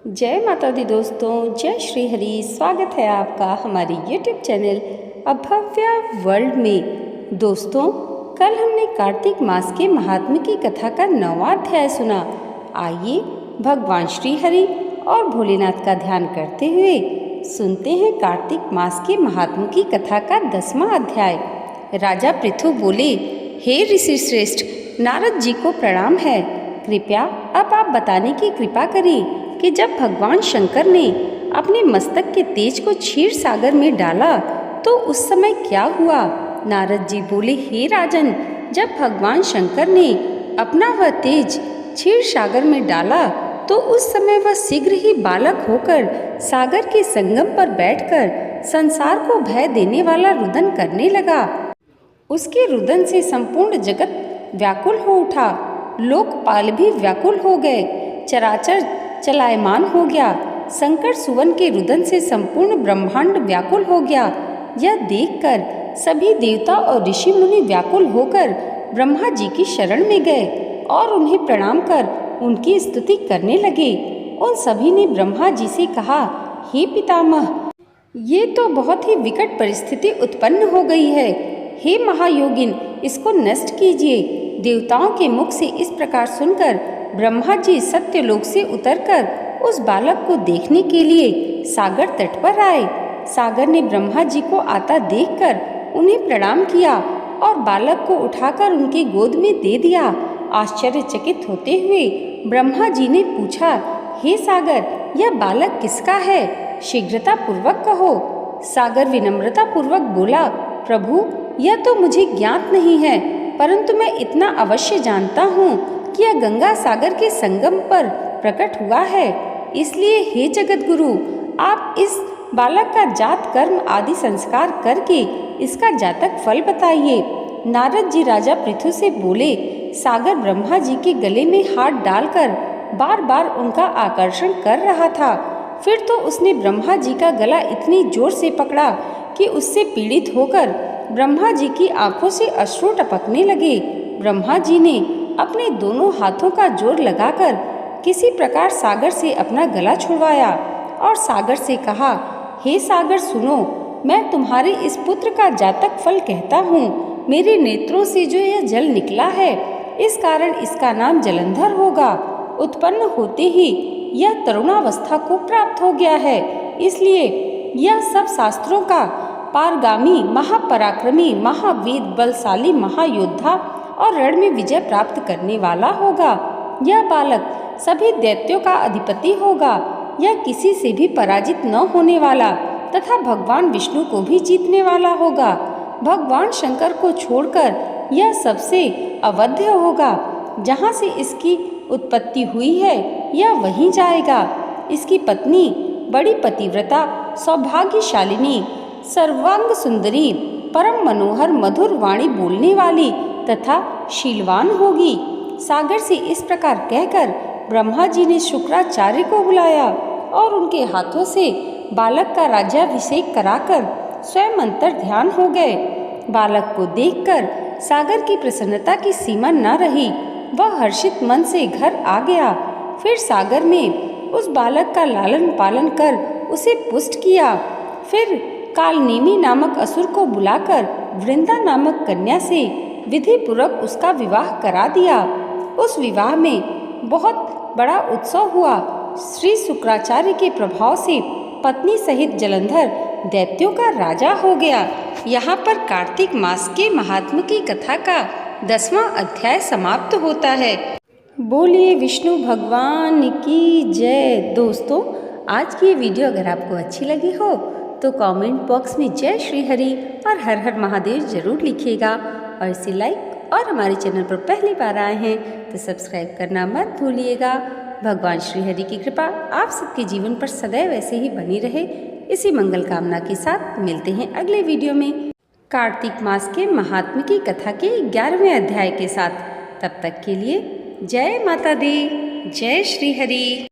जय माता दी दोस्तों, जय श्री हरि। स्वागत है आपका हमारे YouTube चैनल अभव्या वर्ल्ड में। दोस्तों, कल हमने कार्तिक मास के महात्म्य की कथा का 9वां अध्याय सुना। आइए भगवान श्री हरि और भोलेनाथ का ध्यान करते हुए सुनते हैं कार्तिक मास के महात्म्य की कथा का 10वां अध्याय। राजा पृथु बोले, हे ऋषि श्रेष्ठ, नारद जी को प्रणाम है। कृपया अब आप बताने की कृपा करें कि जब भगवान शंकर ने अपने मस्तक के तेज को क्षीर सागर में डाला तो उस समय क्या हुआ। नारद जी बोले, हे राजन, जब भगवान शंकर ने अपना वह तेज क्षीर सागर में डाला तो उस समय वह शीघ्र ही बालक होकर सागर के संगम पर बैठकर संसार को भय देने वाला रुदन करने लगा। उसके रुदन से संपूर्ण जगत व्याकुल हो उठा, लोकपाल भी व्याकुल हो गए, चराचर चलायमान हो गया। शंकर सुवन के रुदन से संपूर्ण ब्रह्मांड व्याकुल हो गया। यह देखकर सभी देवता और ऋषि मुनि व्याकुल होकर ब्रह्मा जी की शरण में गए और उन्हें प्रणाम कर उनकी स्तुति करने लगे। उन सभी ने ब्रह्मा जी से कहा, हे पितामह, ये तो बहुत ही विकट परिस्थिति उत्पन्न हो गई है। हे महायोगिन, इसको नष्ट कीजिए। देवताओं के मुख से इस प्रकार सुनकर ब्रह्मा जी सत्यलोक से उतरकर उस बालक को देखने के लिए सागर तट पर आए। सागर ने ब्रह्मा जी को आता देखकर उन्हें प्रणाम किया और बालक को उठाकर उनकी गोद में दे दिया। आश्चर्यचकित होते हुए ब्रह्मा जी ने पूछा, हे सागर, यह बालक किसका है? शीघ्रता पूर्वक कहो। सागर विनम्रता पूर्वक बोला, प्रभु, यह तो मुझे ज्ञात नहीं है, परंतु मैं इतना अवश्य जानता हूँ कि यह गंगा सागर के संगम पर प्रकट हुआ है। इसलिए हे जगत गुरु, आप इस बालक का जात कर्म आदि संस्कार करके इसका जातक फल बताइए। नारद जी राजा पृथु से बोले, सागर ब्रह्मा जी के गले में हाथ डालकर बार बार उनका आकर्षण कर रहा था। फिर तो उसने ब्रह्मा जी का गला इतनी जोर से पकड़ा कि उससे पीड़ित होकर ब्रह्मा जी की आंखों से अश्रु टपकने लगे। ब्रह्मा जी ने अपने दोनों हाथों का जोर लगाकर किसी प्रकार सागर से अपना गला छुड़वाया और सागर से कहा, हे सागर सुनो, मैं तुम्हारे इस पुत्र का जातक फल कहता हूँ। मेरे नेत्रों से जो यह जल निकला है, इस कारण इसका नाम जलंधर होगा। उत्पन्न होते ही यह तरुणावस्था को प्राप्त हो गया है, इसलिए यह सब शास्त्रों का पारगामी, महापराक्रमी, महावीर, बलशाली, महायोद्धा और रण में विजय प्राप्त करने वाला होगा। यह बालक सभी दैत्यों का अधिपति होगा। यह किसी से भी पराजित न होने वाला तथा भगवान विष्णु को भी जीतने वाला होगा। भगवान शंकर को छोड़कर यह सबसे अवध्य होगा। जहाँ से इसकी उत्पत्ति हुई है, यह वहीं जाएगा। इसकी पत्नी बड़ी पतिव्रता, सौभाग्यशालिनी, सर्वांग सुंदरी, परम मनोहर, मधुर वाणी बोलने वाली तथा शीलवान होगी। सागर से इस प्रकार कहकर ब्रह्मा जी ने शुक्राचार्य को बुलाया और उनके हाथों से बालक का राज्याभिषेक कराकर स्वयं अंतर ध्यान हो गए। बालक को देखकर सागर की प्रसन्नता की सीमा न रही। वह हर्षित मन से घर आ गया। फिर सागर में उस बालक का लालन पालन कर उसे पुष्ट किया। फिर कालनेमी नामक असुर को बुलाकर वृंदा नामक कन्या से विधि पूर्वक उसका विवाह करा दिया। उस विवाह में बहुत बड़ा उत्सव हुआ। श्री शुक्राचार्य के प्रभाव से पत्नी सहित जलंधर दैत्यों का राजा हो गया। यहाँ पर कार्तिक मास के महात्म्य की कथा का 10वां अध्याय समाप्त होता है। बोलिए विष्णु भगवान की जय। दोस्तों, आज की ये वीडियो अगर आपको अच्छी लगी हो तो कमेंट बॉक्स में जय श्री हरि और हर हर महादेव जरूर लिखिएगा और इसे लाइक और हमारे चैनल पर पहली बार आए हैं तो सब्सक्राइब करना मत भूलिएगा। भगवान श्री हरि की कृपा आप सबके जीवन पर सदैव ऐसे ही बनी रहे, इसी मंगल कामना के साथ मिलते हैं अगले वीडियो में कार्तिक मास के महात्म्य की कथा के 11वें अध्याय के साथ। तब तक के लिए जय माता दी, जय श्री हरि।